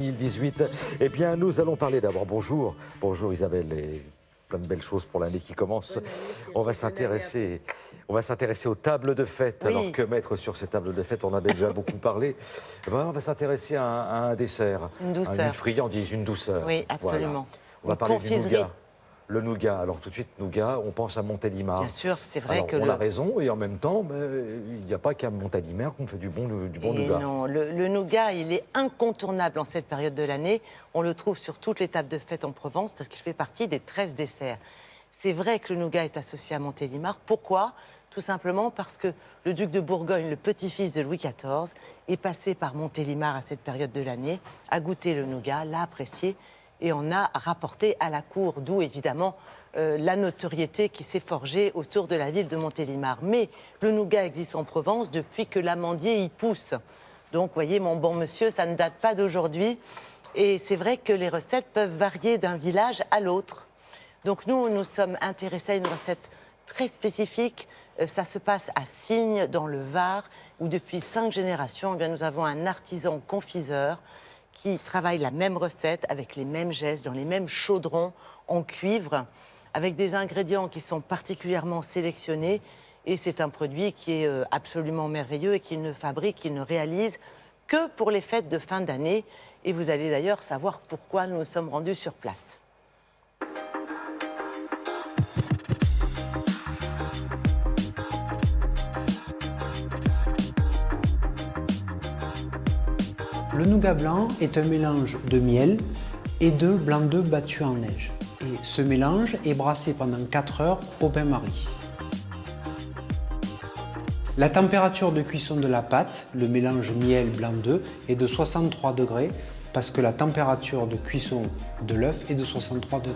2018. Eh bien, nous allons parler d'abord. Bonjour, bonjour Isabelle, et plein de belles choses pour l'année qui commence. On va s'intéresser aux tables de fête. Oui. Alors que mettre sur ces tables de fête? On a déjà beaucoup parlé. Eh ben, on va s'intéresser à un dessert, Une douceur. une friandise, une douceur. Oui, absolument. Voilà. On va Une parler confiserie. du nougat. Le nougat. Alors tout de suite, nougat, on pense à Montélimar. Bien sûr, c'est vrai Alors, que on a raison, et en même temps, il n'y a pas qu'à Montélimar qu'on fait du bon nougat. Non, le nougat, il est incontournable en cette période de l'année. On le trouve sur toutes les tables de fête en Provence parce qu'il fait partie des 13 desserts. C'est vrai que le nougat est associé à Montélimar. Pourquoi? Tout simplement parce que le duc de Bourgogne, le petit-fils de Louis XIV, est passé par Montélimar à cette période de l'année, a goûté le nougat, l'a apprécié et en a rapporté à la cour, d'où évidemment la notoriété qui s'est forgée autour de la ville de Montélimar. Mais le nougat existe en Provence depuis que l'amandier y pousse. Donc, voyez, mon bon monsieur, ça ne date pas d'aujourd'hui. Et c'est vrai que les recettes peuvent varier d'un village à l'autre. Donc, nous sommes intéressés à une recette très spécifique. Ça se passe à Signes, dans le Var, où depuis 5 générations, eh bien, nous avons un artisan confiseur qui travaille la même recette, avec les mêmes gestes, dans les mêmes chaudrons en cuivre, avec des ingrédients qui sont particulièrement sélectionnés. Et c'est un produit qui est absolument merveilleux et qu'il ne fabrique, qu'il ne réalise que pour les fêtes de fin d'année. Et vous allez d'ailleurs savoir pourquoi nous nous sommes rendus sur place. Le nougat blanc est un mélange de miel et de blanc d'œuf battu en neige. Et ce mélange est brassé pendant 4 heures au bain-marie. La température de cuisson de la pâte, le mélange miel-blanc d'œuf, est de 63 degrés parce que la température de cuisson de l'œuf est de 63 degrés.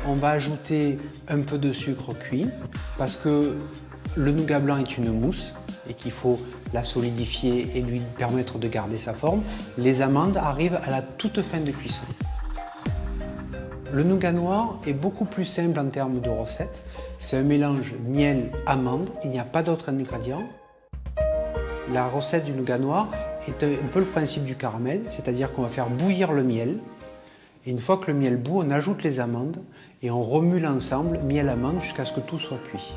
On va ajouter un peu de sucre cuit parce que le nougat blanc est une mousse et qu'il faut la solidifier et lui permettre de garder sa forme. Les amandes arrivent à la toute fin de cuisson. Le nougat noir est beaucoup plus simple en termes de recette. C'est un mélange miel-amande, il n'y a pas d'autres ingrédients. La recette du nougat noir est un peu le principe du caramel, c'est-à-dire qu'on va faire bouillir le miel. Et une fois que le miel bout, on ajoute les amandes et on remue l'ensemble, miel-amande, jusqu'à ce que tout soit cuit.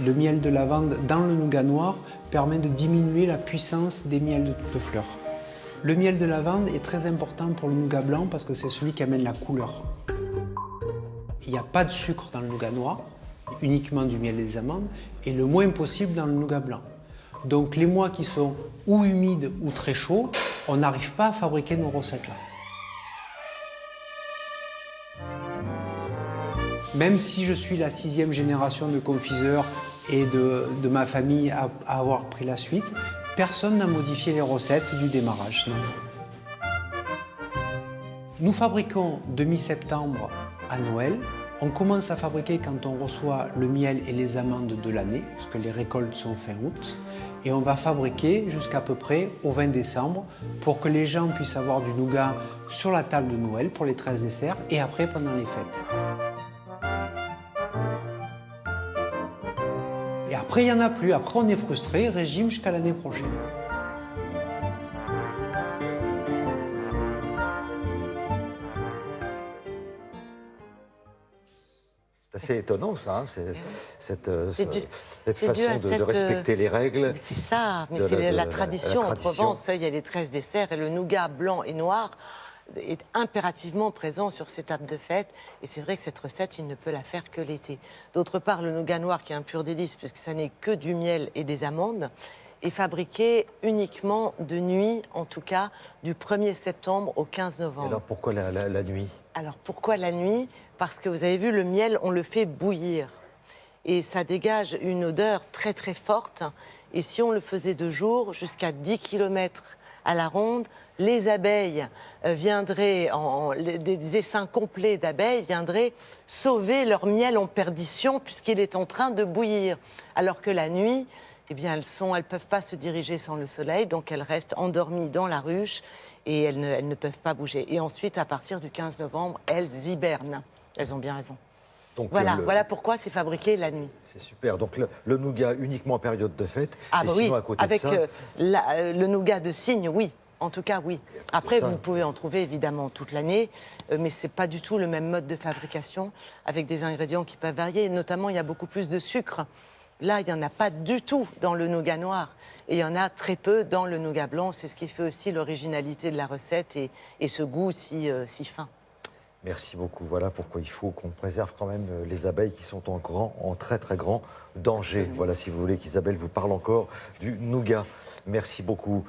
Le miel de lavande dans le nougat noir permet de diminuer la puissance des miels de toutes fleurs. Le miel de lavande est très important pour le nougat blanc parce que c'est celui qui amène la couleur. Il n'y a pas de sucre dans le nougat noir, uniquement du miel et des amandes, et le moins possible dans le nougat blanc. Donc les mois qui sont ou humides ou très chauds, on n'arrive pas à fabriquer nos recettes là. Même si je suis la 6e génération de confiseurs et de ma famille à avoir pris la suite, personne n'a modifié les recettes du démarrage. Non. Nous fabriquons de mi-septembre à Noël. On commence à fabriquer quand on reçoit le miel et les amandes de l'année, parce que les récoltes sont fin août. Et on va fabriquer jusqu'à peu près au 20 décembre pour que les gens puissent avoir du nougat sur la table de Noël pour les 13 desserts et après pendant les fêtes. Et après, il n'y en a plus. Après, on est frustré, régime jusqu'à l'année prochaine. C'est assez étonnant, ça, hein, cette dû façon à de respecter les règles. C'est ça, mais de c'est la la tradition. En tradition. Provence, il y a les 13 desserts et le nougat blanc et noir est impérativement présent sur ces tables de fête. Et c'est vrai que cette recette, il ne peut la faire que l'été. D'autre part, le nougat noir, qui est un pur délice, puisque ça n'est que du miel et des amandes, est fabriqué uniquement de nuit, en tout cas, du 1er septembre au 15 Et novembre. alors pourquoi la nuit? Alors pourquoi la nuit? Parce que vous avez vu, le miel, on le fait bouillir. Et ça dégage une odeur très très forte. Et si on le faisait de jour, jusqu'à 10 km à la ronde, les abeilles viendraient, des essaims complets d'abeilles viendraient sauver leur miel en perdition puisqu'il est en train de bouillir. Alors que la nuit, eh bien, elles peuvent pas se diriger sans le soleil, donc elles restent endormies dans la ruche et elles ne peuvent pas bouger. Et ensuite, à partir du 15 novembre, elles hibernent. Elles ont bien raison. Donc, voilà pourquoi c'est fabriqué la nuit. C'est super. Donc le nougat uniquement en période de fête. Ah et bah sinon, oui, à côté avec de ça, le nougat de cygne, oui. En tout cas, oui. Après, ça. vous pouvez en trouver évidemment toute l'année, mais ce n'est pas du tout le même mode de fabrication, avec des ingrédients qui peuvent varier. Notamment, il y a beaucoup plus de sucre. Là, il n'y en a pas du tout dans le nougat noir. Et il y en a très peu dans le nougat blanc. C'est ce qui fait aussi l'originalité de la recette et ce goût si fin. Merci beaucoup. Voilà pourquoi il faut qu'on préserve quand même les abeilles qui sont en très très grand danger. Voilà, si vous voulez qu'Isabelle vous parle encore du nougat. Merci beaucoup.